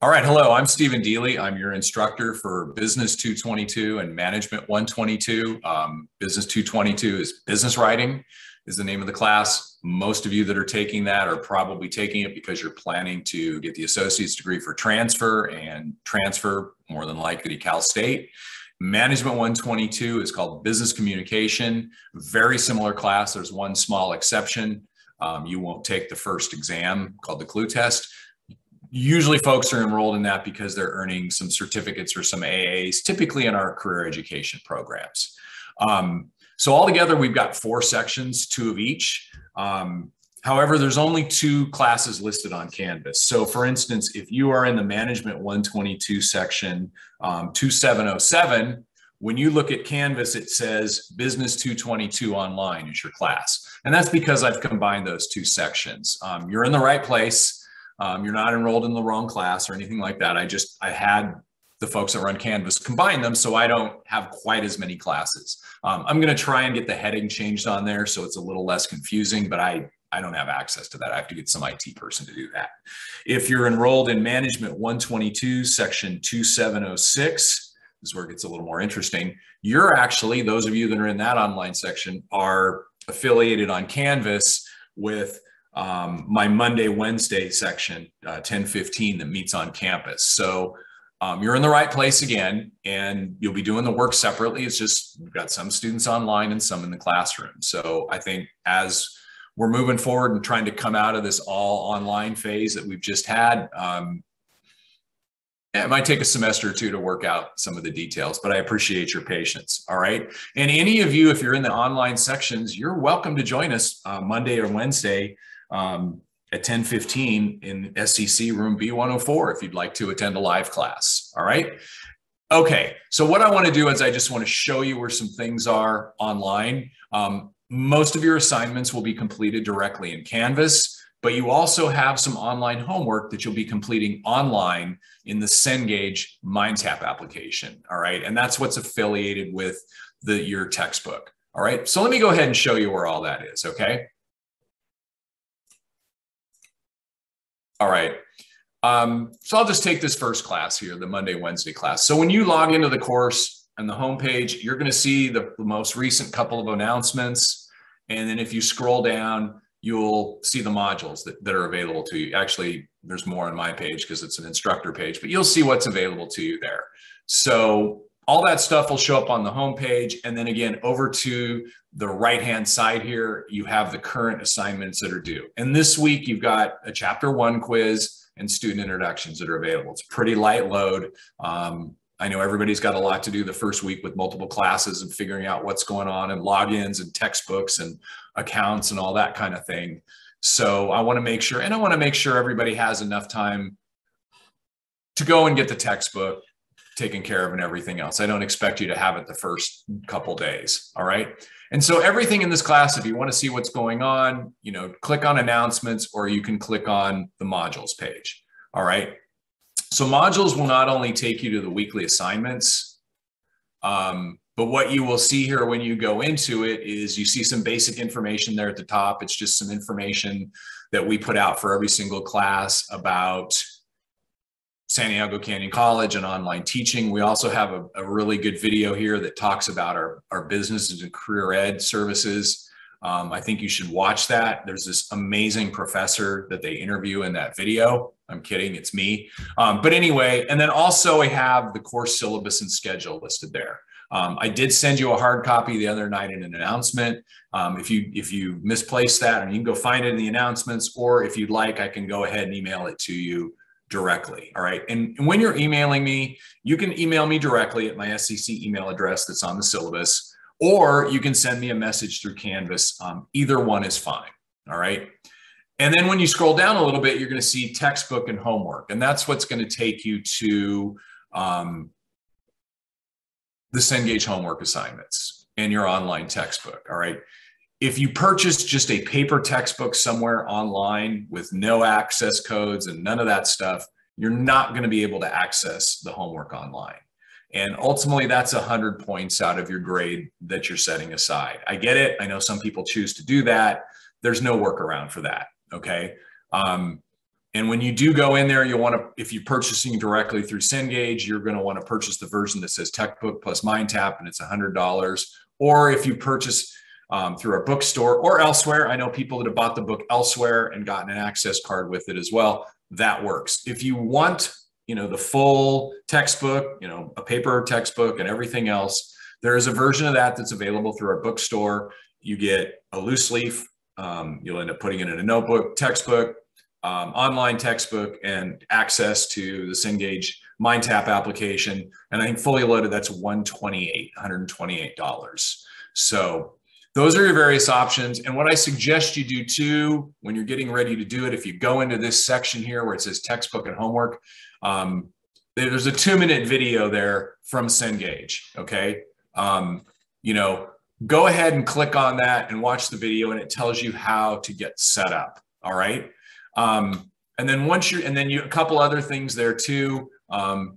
All right, hello, I'm Stephen Deely. I'm your instructor for Business 222 and Management 122. Business 222 is business writing is the name of the class. Most of you that are taking that are probably taking it because you're planning to get the associate's degree for transfer and transfer more than likely to Cal State. Management 122 is called Business Communication, very similar class. There's one small exception. You won't take the first exam called the clue test. Usually folks are enrolled in that because they're earning some certificates or some AAs, typically in our career education programs. So altogether, we've got 4 sections, 2 of each. However, there's only 2 classes listed on Canvas. So for instance, if you are in the Management 122 section 2707, when you look at Canvas, it says Business 222 Online is your class. And that's because I've combined those 2 sections. You're in the right place. You're not enrolled in the wrong class or anything like that. I had the folks that run Canvas combine them so I don't have quite as many classes. I'm going to try and get the heading changed on there so it's a little less confusing, but I don't have access to that. I have to get some IT person to do that. If you're enrolled in Management 122, section 2706, this is where it gets a little more interesting. You're actually, those of you that are in that online section, are affiliated on Canvas with my Monday, Wednesday section, 10:15 that meets on campus. So you're in the right place again, and you'll be doing the work separately. It's just we've got some students online and some in the classroom. So I think as we're moving forward and trying to come out of this all online phase that we've just had, it might take a semester or 2 to work out some of the details, but I appreciate your patience. All right. And any of you, if you're in the online sections, you're welcome to join us Monday or Wednesday at 10:15 in SCC room B104 if you'd like to attend a live class. All right. Okay. So what I want to do is I just want to show you where some things are online. Most of your assignments will be completed directly in Canvas, but you also have some online homework that you'll be completing online in the Cengage MindTap application. All right. And that's what's affiliated with your textbook. All right. So let me go ahead and show you where all that is. Okay. All right. So I'll just take this first class here, the Monday, Wednesday class. So when you log into the course and the homepage, you're going to see the most recent couple of announcements. And then if you scroll down, you'll see the modules that are available to you. Actually, there's more on my page because it's an instructor page, but you'll see what's available to you there. So all that stuff will show up on the homepage. And then again, over to the right-hand side here, you have the current assignments that are due. And this week, you've got a chapter 1 quiz and student introductions that are available. It's a pretty light load. I know everybody's got a lot to do the first week with multiple classes and figuring out what's going on and logins and textbooks and accounts and all that kind of thing. So I want to make sure, and I want to make sure everybody has enough time to go and get the textbook taken care of and everything else. I don't expect you to have it the first couple days. All right. And so everything in this class, if you want to see what's going on, click on announcements, or you can click on the modules page. All right. So modules will not only take you to the weekly assignments, but what you will see here when you go into it is you see some basic information there at the top. It's just some information that we put out for every single class about San Diego Canyon College and online teaching. We also have a really good video here that talks about our businesses and career ed services. I think you should watch that. There's this amazing professor that they interview in that video. I'm kidding, it's me. But anyway, and then also I have the course syllabus and schedule listed there. I did send you a hard copy the other night in an announcement. If you misplaced that, and you can go find it in the announcements, or if you'd like, I can go ahead and email it to you directly. All right. And when you're emailing me, you can email me directly at my SCC email address that's on the syllabus, or you can send me a message through Canvas. Either one is fine. All right. And then when you scroll down a little bit, you're going to see textbook and homework. And that's what's going to take you to the Cengage homework assignments and your online textbook. All right. If you purchase just a paper textbook somewhere online with no access codes and none of that stuff, you're not going to be able to access the homework online. And ultimately, that's 100 points out of your grade that you're setting aside. I get it. I know some people choose to do that. There's no workaround for that. Okay. And when you do go in there, you'll want to, if you're purchasing directly through Cengage, you're going to want to purchase the version that says Textbook plus MindTap, and it's $100. Or if you purchase through a bookstore or elsewhere, I know people that have bought the book elsewhere and gotten an access card with it as well. That works. If you want, the full textbook, a paper textbook and everything else, there is a version of that that's available through our bookstore. You get a loose leaf. You'll end up putting it in a notebook, textbook, online textbook, and access to the Cengage MindTap application. And I think fully loaded, that's $128. So those are your various options. And what I suggest you do too, when you're getting ready to do it, if you go into this section here where it says textbook and homework, there's a 2-minute video there from Cengage. Okay. Go ahead and click on that and watch the video, and it tells you how to get set up. All right. And then a couple other things there too.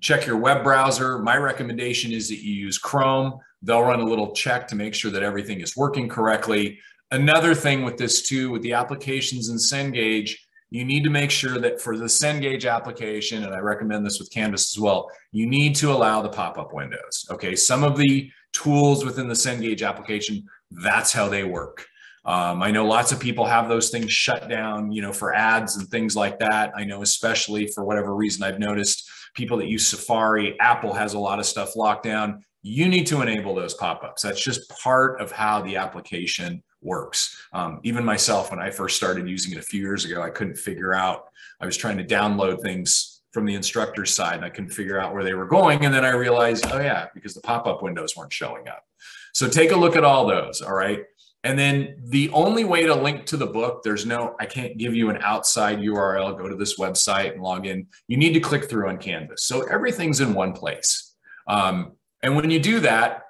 Check your web browser. My recommendation is that you use Chrome. They'll run a little check to make sure that everything is working correctly. Another thing with this too, with the applications in Cengage, you need to make sure that for the Cengage application, and I recommend this with Canvas as well, you need to allow the pop-up windows. Okay, some of the tools within the Cengage application, that's how they work. I know lots of people have those things shut down, for ads and things like that. I know especially for whatever reason, I've noticed people that use Safari, Apple has a lot of stuff locked down. You need to enable those pop-ups. That's just part of how the application works. Even myself, when I first started using it a few years ago, I couldn't figure out, I was trying to download things from the instructor's side and I couldn't figure out where they were going. And then I realized, oh yeah, because the pop-up windows weren't showing up. So take a look at all those, all right? And then the only way to link to the book, I can't give you an outside URL, go to this website and log in. You need to click through on Canvas. So everything's in one place. And when you do that,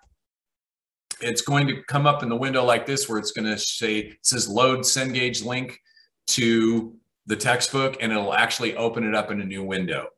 it's going to come up in the window like this, where it's going to say, it says load Cengage link to the textbook, and it'll actually open it up in a new window.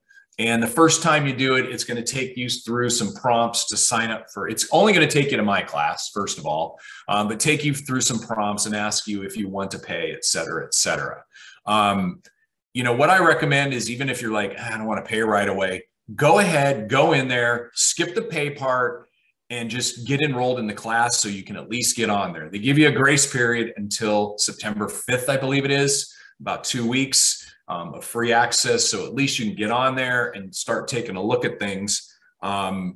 And the first time you do it, it's going to take you through some prompts to sign up for. It's only going to take you to my class, first of all, but take you through some prompts and ask you if you want to pay, et cetera, et cetera. What I recommend is, even if you're like, I don't want to pay right away, go ahead, go in there, skip the pay part, and just get enrolled in the class so you can at least get on there. They give you a grace period until September 5th, I believe it is, about 2 weeks of free access. So at least you can get on there and start taking a look at things, for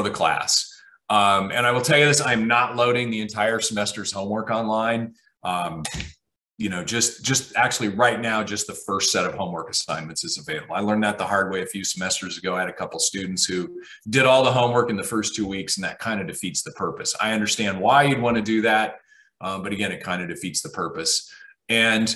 the class. And I will tell you this, I'm not loading the entire semester's homework online. Just actually right now, just the first set of homework assignments is available. I learned that the hard way a few semesters ago. I had a couple students who did all the homework in the first 2 weeks, and that kind of defeats the purpose. I understand why you'd want to do that, but again, it kind of defeats the purpose. And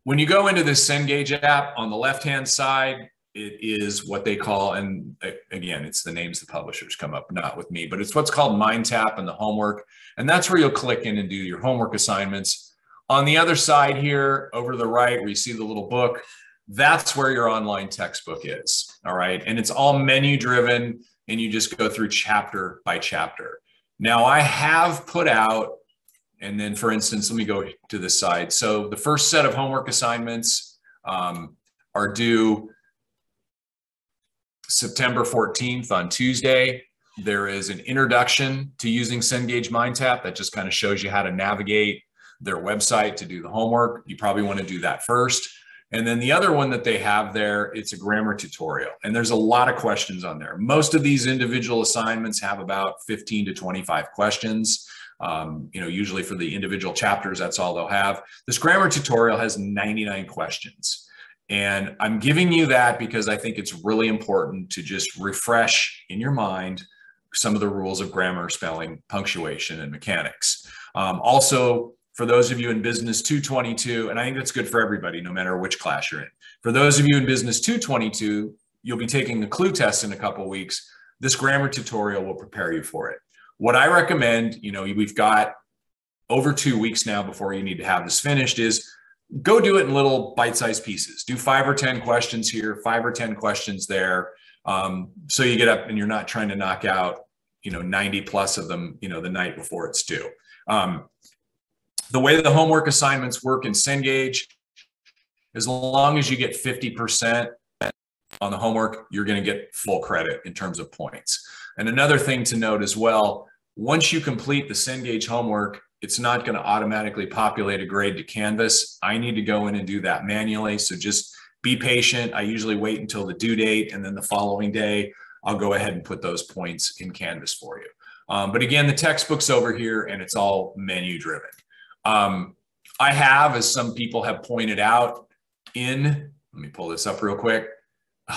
when you go into this Cengage app, on the left-hand side, it is what they call, and again, it's the names the publishers come up, not with me, but it's what's called MindTap and the homework. And that's where you'll click in and do your homework assignments. On the other side here, over to the right, where you see the little book, that's where your online textbook is, all right? And it's all menu driven, and you just go through chapter by chapter. Now, I have put out, and then for instance, let me go to this side. So the first set of homework assignments are due September 14th on Tuesday. There is an introduction to using Cengage MindTap that just kind of shows you how to navigate their website to do the homework. You probably want to do that first. And then the other one that they have there, it's a grammar tutorial. And there's a lot of questions on there. Most of these individual assignments have about 15 to 25 questions. Usually for the individual chapters, that's all they'll have. This grammar tutorial has 99 questions. And I'm giving you that because I think it's really important to just refresh in your mind some of the rules of grammar, spelling, punctuation, and mechanics. Also, for those of you in Business 222, and I think that's good for everybody, no matter which class you're in. For those of you in Business 222, you'll be taking the clue test in a couple of weeks. This grammar tutorial will prepare you for it. What I recommend, we've got over 2 weeks now before you need to have this finished, is go do it in little bite-sized pieces. Do 5 or 10 questions here, 5 or 10 questions there. So you get up and you're not trying to knock out, 90 plus of them, the night before it's due. The way the homework assignments work in Cengage, As long as you get 50% on the homework, you're going to get full credit in terms of points. And another thing to note as well, once you complete the Cengage homework, it's not going to automatically populate a grade to Canvas. I need to go in and do that manually. So just be patient. I usually wait until the due date, and then the following day, I'll go ahead and put those points in Canvas for you. But again, the textbook's over here, and it's all menu driven. I have, as some people have pointed out, let me pull this up real quick.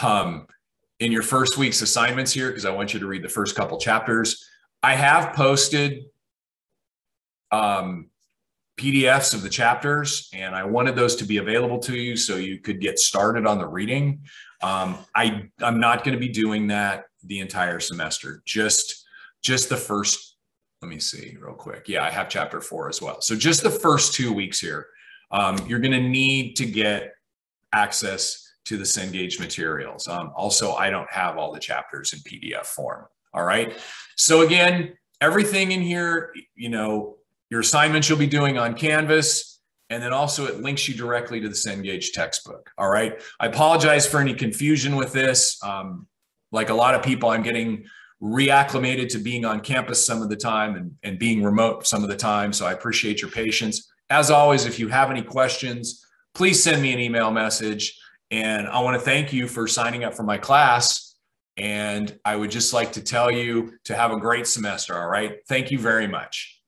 In your first week's assignments here, because I want you to read the first couple chapters, I have posted PDFs of the chapters, and I wanted those to be available to you so you could get started on the reading. I'm not going to be doing that the entire semester, just the first, let me see real quick. Yeah, I have chapter 4 as well. So just the first 2 weeks here, you're going to need to get access to the Cengage materials. Also, I don't have all the chapters in PDF form. All right. So again, everything in here, your assignments you'll be doing on Canvas, and then also it links you directly to the Cengage textbook. All right. I apologize for any confusion with this. Like a lot of people, I'm getting reacclimated to being on campus some of the time and being remote some of the time. So I appreciate your patience. As always, if you have any questions, please send me an email message. And I want to thank you for signing up for my class. And I would just like to tell you to have a great semester. All right. Thank you very much.